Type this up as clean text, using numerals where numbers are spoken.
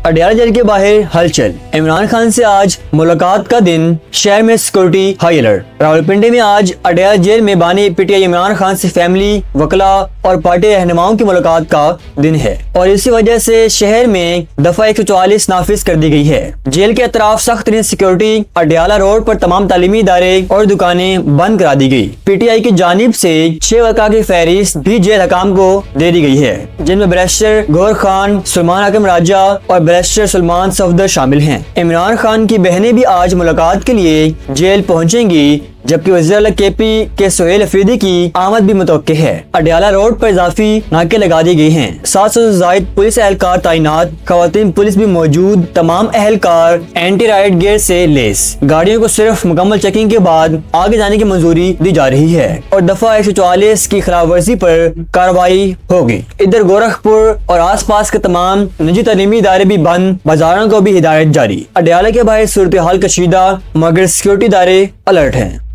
Adiala jail के बाहर हलचल। इमरान खान से आज मुलाकात का दिन, शहर में सिक्योरिटी हाई अलर्ट। रावलपिंडी में आज अडयाला जेल में बानी पीटीआई इमरान खान से फैमिली, वकला और पार्टी रहनुमाओं की मुलाकात का दिन है और इसी वजह से शहर में दफा 144 नाफिज कर दी गई है। जेल के अतराफ सख्त तरीन सिक्योरिटी, अडयाला रोड पर तमाम तालीमी इदारे और दुकानें बंद करा दी गई। पीटीआई की जानिब से 6 वक़ा की फहरिस्त भी जेल हकाम को दे दी गई है, जिनमें बैरिस्टर गौहर खान, सुलेमान हकीम राजा और बैरिस्टर सलमान सफदर शामिल हैं। इमरान खान की बहनें भी आज मुलाकात के लिए जेल पहुंचेंगी, जबकि वज़ीर केपी के सुहेल अफरीदी की आमद भी मुतवक्के है। अडयाला रोड पर इजाफी नाके लगा दी गई हैं। 700 से ज़ायद पुलिस एहलकार तैनात, खवातीन पुलिस भी मौजूद। तमाम एहलकार एंटी राइट गियर से लेस। गाड़ियों को सिर्फ मुकम्मल चेकिंग के बाद आगे जाने की मंजूरी दी जा रही है और दफा 144 की खिलाफ वर्जी पर कार्रवाई होगी। इधर गोरखपुर और आस पास के तमाम निजी तालीमी इदारे भी बंद, बाजारों को भी हिदायत जारी। अडयाला के बाहर सूरत हाल कशीदा, मगर सिक्योरिटी इदारे अलर्ट हैं।